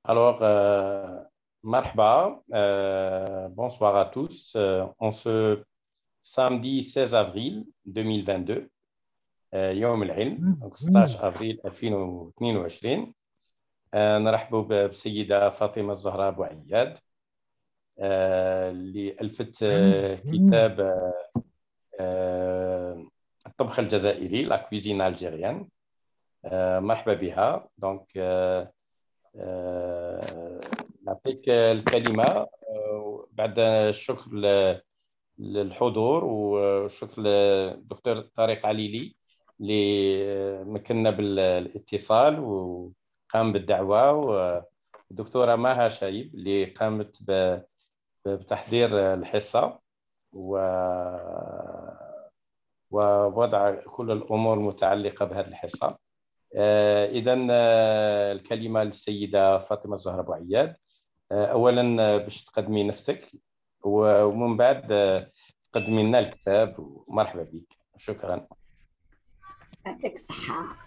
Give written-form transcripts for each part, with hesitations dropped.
Alors, marhaba, bonsoir à tous. En ce samedi 16 avril 2022, يوم العلم 16 أبريل 2022. نرحب بالسيدة فاطمة الزهراء أبو عياد اللي ألفت كتاب الطبخ الجزائري لا كويزين الجيريان. مرحبا بها. دونك نعطيك الكلمة بعد الشكر للحضور والشكر للدكتور طارق عليلي اللي مكننا بالاتصال وقام بالدعوة، والدكتورة ماها شايب اللي قامت بتحضير الحصة ووضع كل الأمور المتعلقة بهذه الحصة. إذن الكلمة للسيدة فاطمة الزهراء أبو عياد. أولا باش تقدمي نفسك ومن بعد تقدمي لنا الكتاب، ومرحبا بك. شكرا. يعطيك الصحة.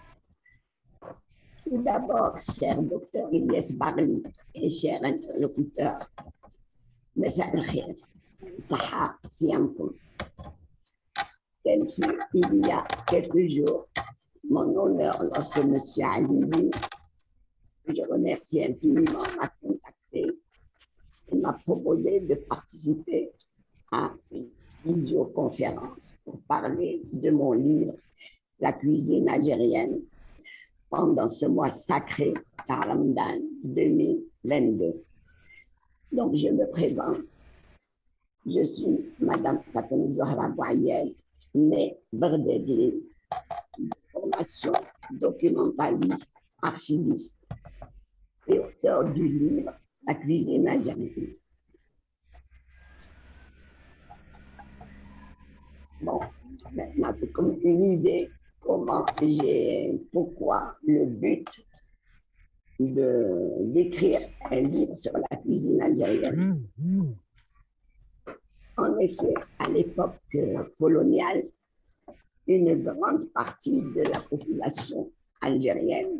Tout d'abord, cher docteur Ilyes Barli et cher interlocuteur, مساء الخير. صحة صيامكم. Quel fut il y a quelques jours mon honneur lorsque M. Alili, que je remercie infiniment, m'a contacté et m'a proposé de participer à une visioconférence pour parler de mon livre La cuisine algérienne pendant ce mois sacré Ramadan 2022. Donc je me présente. Je suis Madame Fatima Zahra Bouayed, née Berdegli, formation documentaliste, archiviste et auteur du livre La cuisine algérienne. Bon, maintenant, c'est comme une idée pourquoi le but d'écrire un livre sur la cuisine algérienne. En effet, à l'époque coloniale, une grande partie de la population algérienne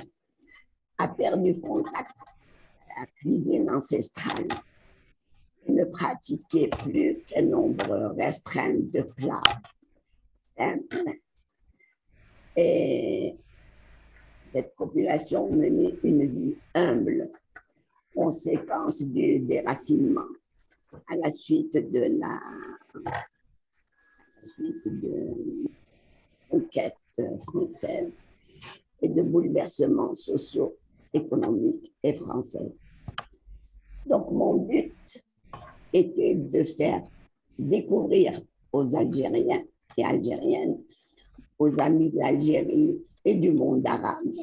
a perdu contact avec la cuisine ancestrale et ne pratiquait plus qu'un nombre restreint de plats simples. Et cette population menait une vie humble, conséquence du déracinement à la suite de conquête française et de bouleversements sociaux, économiques et françaises. Donc mon but était de faire découvrir aux Algériens et Algériennes, aux amis de l'Algérie et du monde arabe,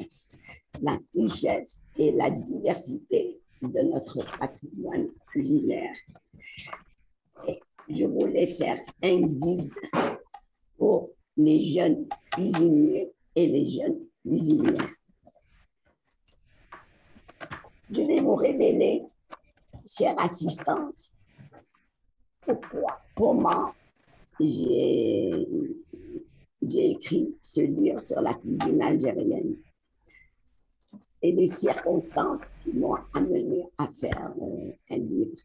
la richesse et la diversité de notre patrimoine culinaire. Et je voulais faire un guide pour les jeunes cuisiniers et les jeunes cuisinières. Je vais vous révéler, chère assistance, comment j'ai écrit ce livre sur la cuisine algérienne et les circonstances qui m'ont amené à faire un livre.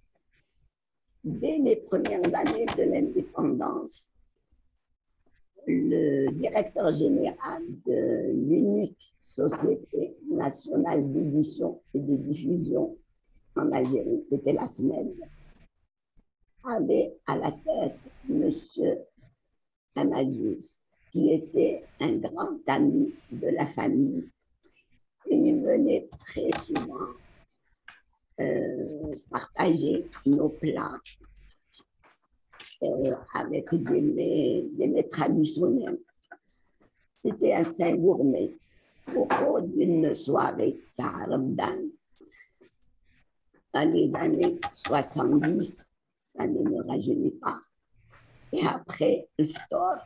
Dès les premières années de l'indépendance, le directeur général de l'unique Société nationale d'édition et de diffusion en Algérie, c'était la SNED, avait à la tête M. Amazouz, qui était un grand ami de la famille. Et il venait très souvent partager nos plats avec des mets traditionnels. C'était un fin gourmet au cours d'une soirée à Ramadan dans les années 70. Ça ne me rajeunit pas. Et après le ftor,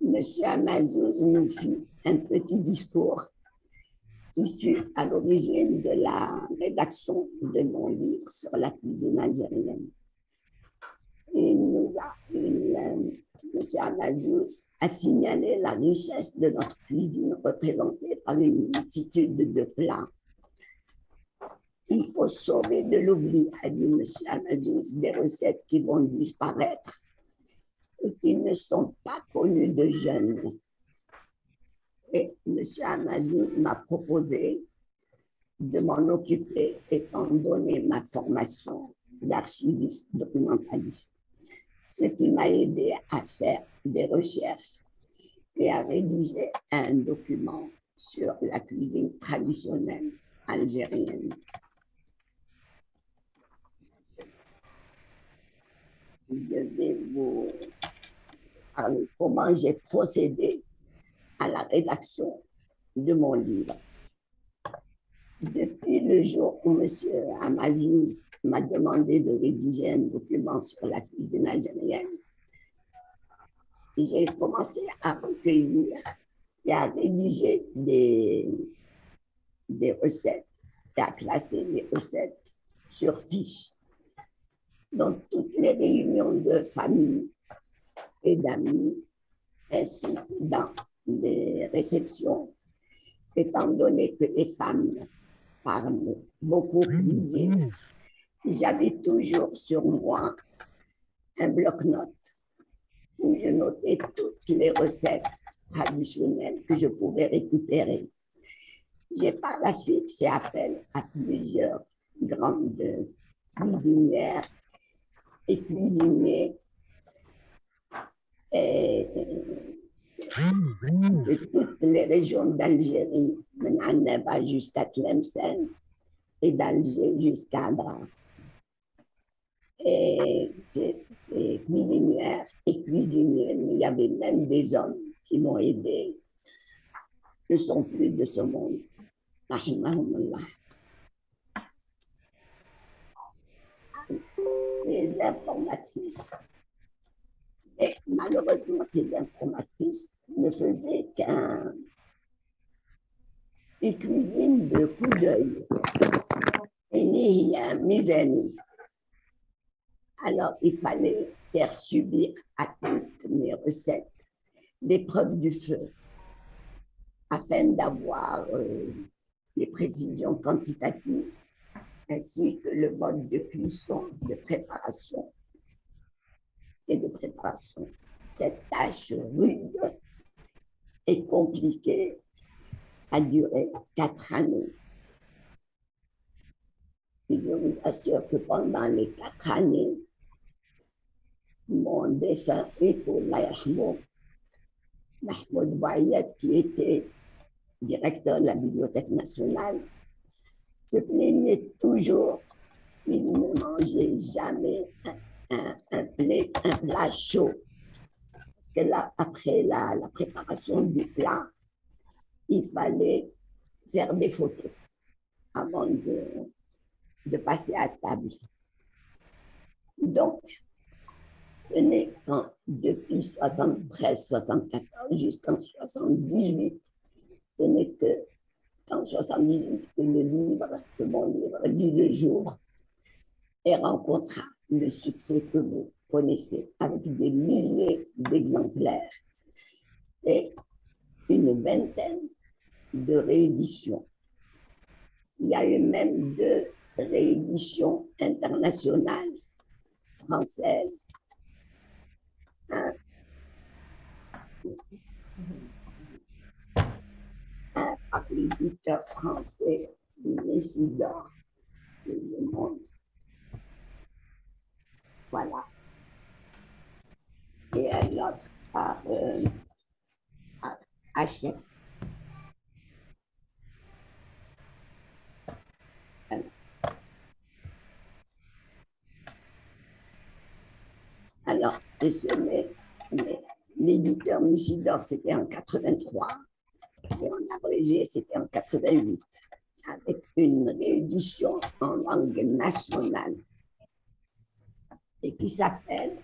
M. Amazouz nous fit un petit discours qui fut à l'origine de la rédaction de mon livre sur la cuisine algérienne. M. Amazouz a signalé la richesse de notre cuisine représentée par une multitude de plats il faut sauver de l'oubli, a dit M. Amazouz, des recettes qui vont disparaître et qui ne sont pas connues de jeunes. Et M. Amazouz m'a proposé de m'en occuper étant donné ma formation d'archiviste documentaliste, ce qui m'a aidé à faire des recherches et à rédiger un document sur la cuisine traditionnelle algérienne. Je vais vous parler comment j'ai procédé à la rédaction de mon livre. Depuis le jour où M. Amazouz m'a demandé de rédiger un document sur la cuisine algérienne, j'ai commencé à recueillir et à rédiger des recettes et à classer les recettes sur fiches. Dans toutes les réunions de famille et d'amis, ainsi que dans les réceptions, étant donné que les femmes parlent beaucoup cuisine, j'avais toujours sur moi un bloc-notes où je notais toutes les recettes traditionnelles que je pouvais récupérer. J'ai par la suite fait appel à plusieurs grandes cuisinières et cuisiniers de toutes les régions d'Algérie, de jusqu'à Tlemcen et d'Alger jusqu'à Adra. Et ces cuisinières et cuisiniers, mais il y avait même des hommes qui m'ont aidé, ne sont plus de ce monde. Les informatrices. Et malheureusement, ces informatrices ne faisaient qu'une cuisine de coup d'œil. Et ni un misani. Alors, il fallait faire subir à toutes mes recettes l'épreuve du feu afin d'avoir les précisions quantitatives ainsi que le mode de cuisson, de préparation et de préparation. Cette tâche rude et compliquée a duré 4 années. Et je vous assure que pendant les 4 années, mon défunt époux, Mahmoud Bouayed, qui était directeur de la Bibliothèque nationale, se plaignait toujours qu'il ne mangeait jamais un plat chaud. Parce que là, après la préparation du plat, il fallait faire des photos avant de passer à table. Donc, ce n'est qu'en depuis 73-74 jusqu'en 78, ce n'est que en 78 que mon livre, Dit le jour, et rencontra le succès que vous connaissez avec des milliers d'exemplaires et une vingtaine de rééditions. Il y a eu même 2 rééditions internationales françaises. Un par l'éditeur français Messidor, que je montre. Voilà. Et un autre par Hachette. Voilà. Alors, l'éditeur Messidor, c'était en 83. Et en abrégé, c'était en 88, avec une réédition en langue nationale et qui s'appelle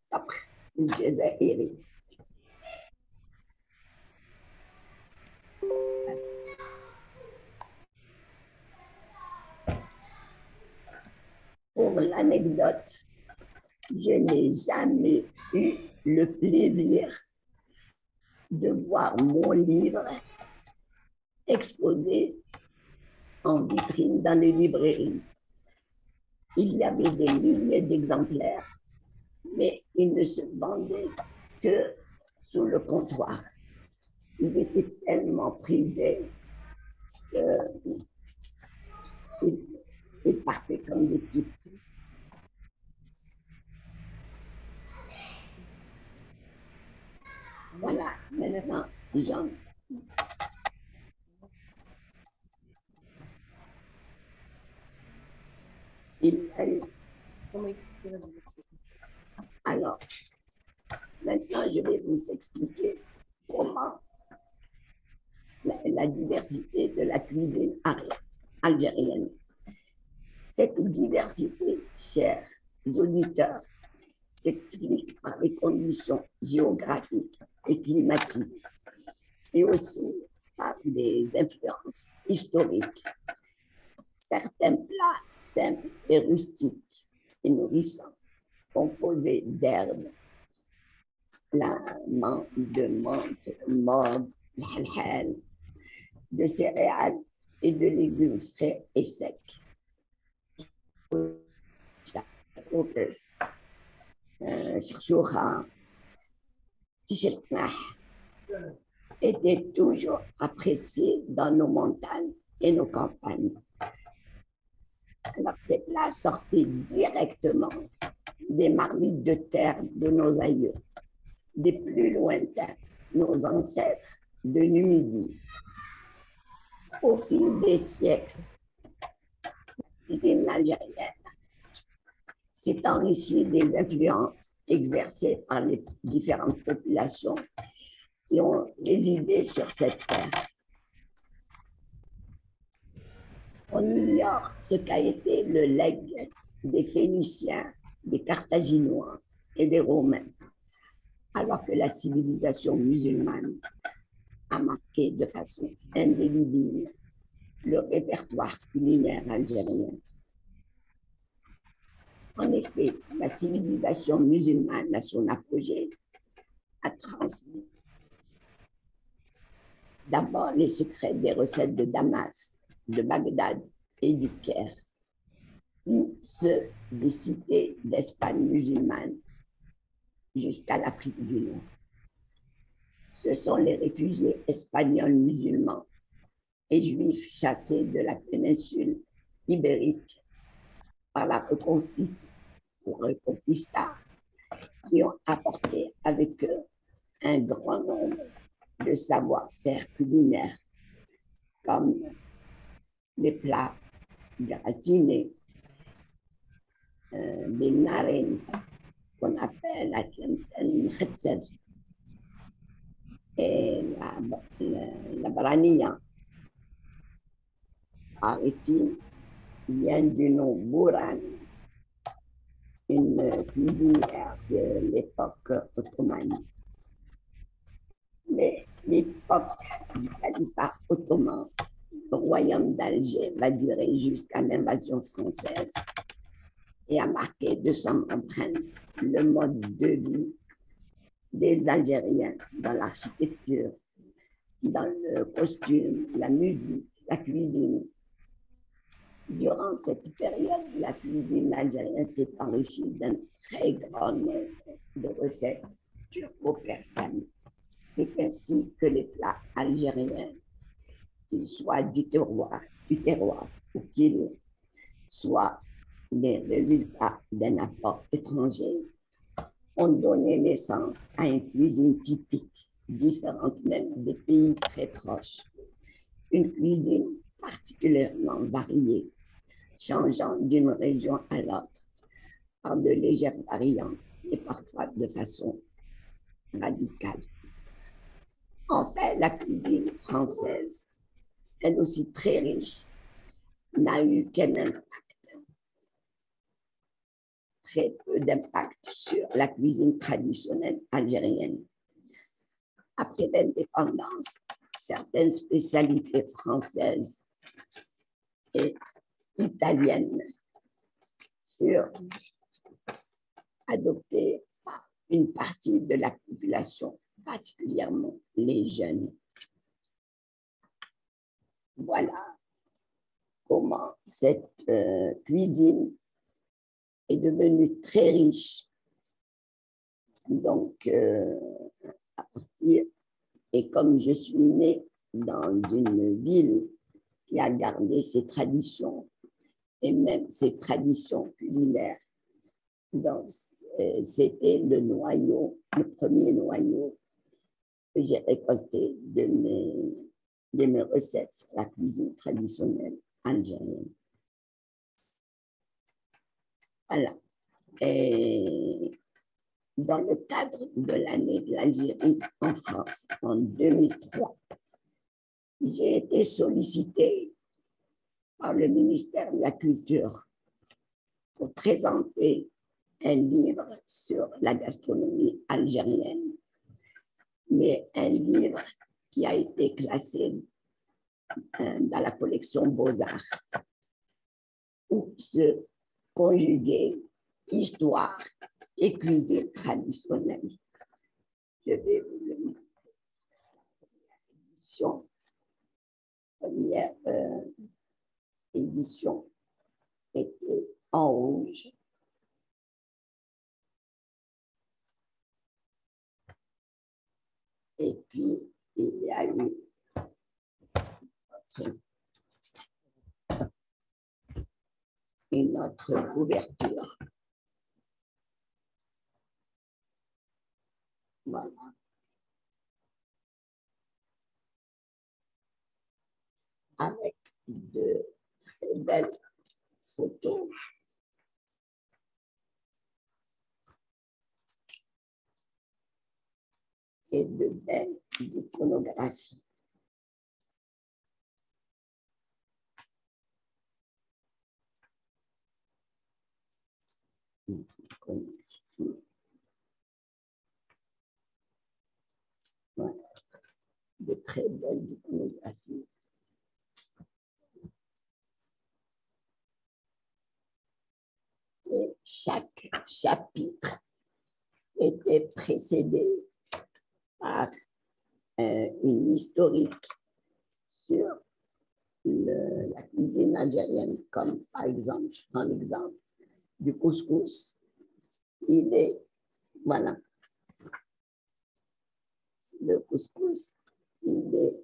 Tabkh al-Jazairi. Pour l'anecdote, je n'ai jamais eu le plaisir de voir mon livre exposé en vitrine dans les librairies. Il y avait des milliers d'exemplaires, mais ils ne se vendaient que sous le comptoir. Ils étaient tellement prisés qu'ils partaient comme des types. Voilà, maintenant, Jean. Alors, maintenant, je vais vous expliquer comment la diversité de la cuisine algérienne. Cette diversité, chers auditeurs, s'explique par les conditions géographiques et climatiques et aussi par des influences historiques. Certains plats simples et rustiques et nourrissants, composés d'herbes, de menthe, morve, halhal, de céréales et de légumes frais et secs. Chouchoura, Tichirknah étaient toujours appréciés dans nos montagnes et nos campagnes. Alors, ces plats sortaient directement des marmites de terre de nos aïeux, des plus lointains, nos ancêtres de Numidie. Au fil des siècles, la cuisine algérienne s'est enrichie des influences exercées par les différentes populations qui ont résidé sur cette terre. On ignore ce qu'a été le legs des Phéniciens, des Carthaginois et des Romains, alors que la civilisation musulmane a marqué de façon indélébile le répertoire culinaire algérien. En effet, la civilisation musulmane, à son apogée, a transmis d'abord les secrets des recettes de Damas, de Bagdad et du Caire, puis ceux des cités d'Espagne musulmane jusqu'à l'Afrique du Nord. Ce sont les réfugiés espagnols musulmans et juifs chassés de la péninsule ibérique par la Reconquista qui ont apporté avec eux un grand nombre de savoir-faire culinaires comme les plats gratinés, les narines qu'on appelle la tlemcen khetzer et la brania. Ariti vient du nom Bouran, une cuisinière de l'époque ottomane. Mais l'époque du califat ottoman, le royaume d'Alger va durer jusqu'à l'invasion française et a marqué de son empreinte le mode de vie des Algériens dans l'architecture, dans le costume, la musique, la cuisine. Durant cette période, la cuisine algérienne s'est enrichie d'un très grand nombre de recettes turco-persanes. C'est ainsi que les plats algériens, qu'ils soient du terroir ou qu'ils soient les résultats d'un apport étranger, ont donné naissance à une cuisine typique, différente même des pays très proches. Une cuisine particulièrement variée, changeant d'une région à l'autre par de légères variantes et parfois de façon radicale. Enfin, la cuisine française, elle aussi très riche, n'a eu qu'un impact, très peu d'impact sur la cuisine traditionnelle algérienne. Après l'indépendance, certaines spécialités françaises et italiennes furent adoptées par une partie de la population, particulièrement les jeunes. Voilà comment cette cuisine est devenue très riche. Donc, à partir, et comme je suis née dans une ville qui a gardé ses traditions et même ses traditions culinaires, donc c'était le noyau, le premier noyau que j'ai récolté de mes recettes sur la cuisine traditionnelle algérienne. Voilà. Et dans le cadre de l'année de l'Algérie en France, en 2003, j'ai été sollicitée par le ministère de la Culture pour présenter un livre sur la gastronomie algérienne, mais un livre qui a été classé dans la collection Beaux-Arts, où se conjuguait histoire et cuisine traditionnelle. Je vais vous le montrer. Première édition était en rouge. Et puis, il y a eu une autre couverture. Voilà. Avec de très belles photos. Et de belles iconographies. Voilà. De très belles iconographies. Et chaque chapitre était précédé par une historique sur la cuisine algérienne, comme par exemple, je prends l'exemple du couscous. Il est, voilà, le couscous, les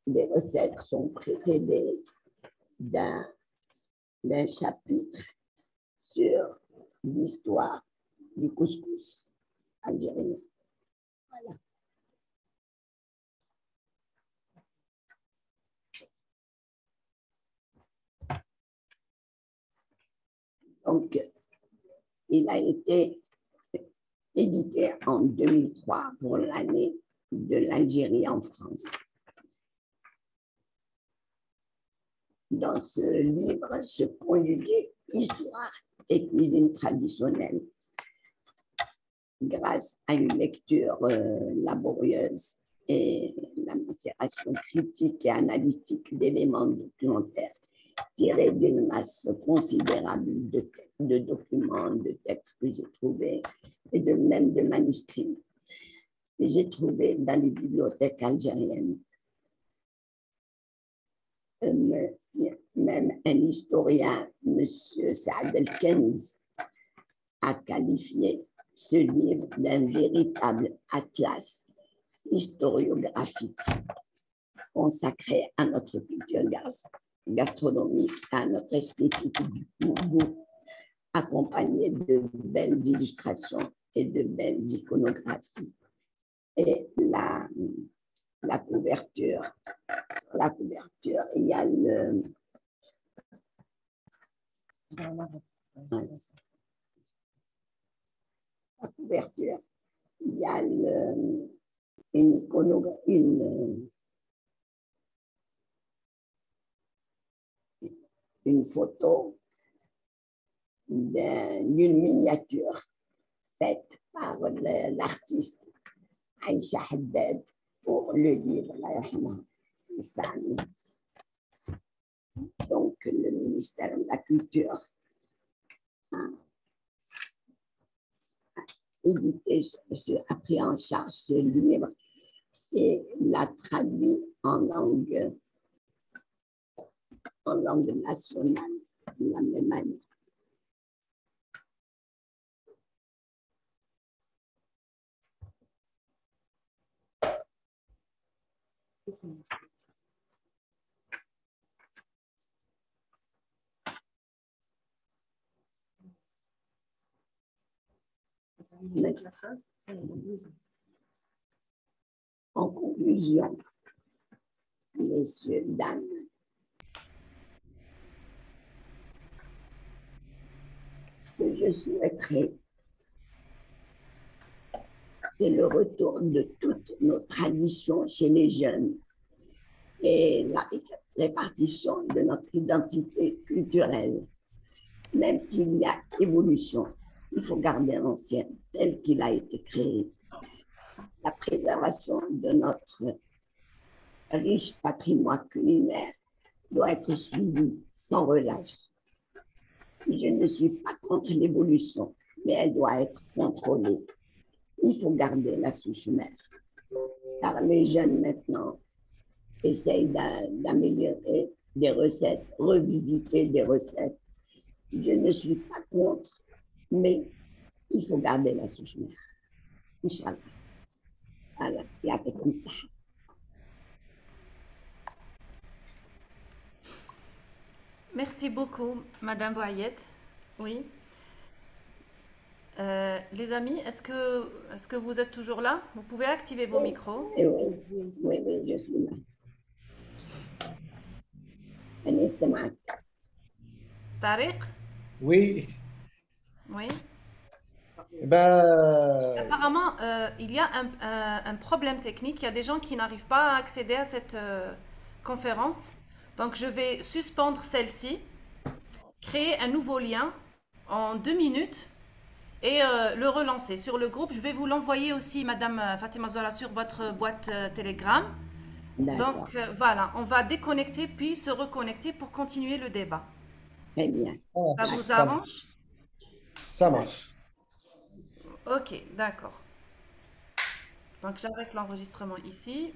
recettes sont précédées d'un chapitre sur l'histoire du couscous algérien. Voilà. Donc, il a été édité en 2003 pour l'année de l'Algérie en France. Dans ce livre se conjuguait histoire et cuisine traditionnelle grâce à une lecture laborieuse et la macération critique et analytique d'éléments documentaires tirés d'une masse considérable de documents, de textes que j'ai trouvés et même de manuscrits que j'ai trouvés dans les bibliothèques algériennes. Même un historien, M. Saad El-Kenz, a qualifié ce livre d'un véritable atlas historiographique consacré à notre culture gastronomique, à notre esthétique du goût, accompagné de belles illustrations et de belles iconographies. Et la couverture, il y a le... La couverture, il y a une photo d'une miniature faite par l'artiste Aïcha Haddad pour le livre. Donc, le ministère de la Culture a édité, a pris en charge ce livre et l'a traduit en langue en langue nationale de la même année. En conclusion, messieurs, dames, ce que je souhaiterais, c'est le retour de toutes nos traditions chez les jeunes et la répartition de notre identité culturelle. Même s'il y a évolution, il faut garder l'ancien tel qu'il a été créé. La préservation de notre riche patrimoine culinaire doit être suivie sans relâche. Je ne suis pas contre l'évolution, mais elle doit être contrôlée. Il faut garder la souche mère, car les jeunes maintenant essayent d'améliorer des recettes, revisiter des recettes. Je ne suis pas contre, mais il faut garder la souche mère. Inch'Allah. Voilà, comme ça. Merci beaucoup, Madame Boyette. Oui. Les amis, est-ce que vous êtes toujours là? Vous pouvez activer vos micros. Oui, je suis là. Tariq? Oui. Oui. Apparemment, il y a un problème technique. Il y a des gens qui n'arrivent pas à accéder à cette conférence. Donc, je vais suspendre celle-ci, créer un nouveau lien en 2 minutes et le relancer sur le groupe. Je vais vous l'envoyer aussi, Madame Fatima Zahra, sur votre boîte Telegram. Donc, voilà, on va déconnecter puis se reconnecter pour continuer le débat. Très bien. Ça vous arrange? Ça marche. Ok, d'accord. Donc, j'arrête l'enregistrement ici.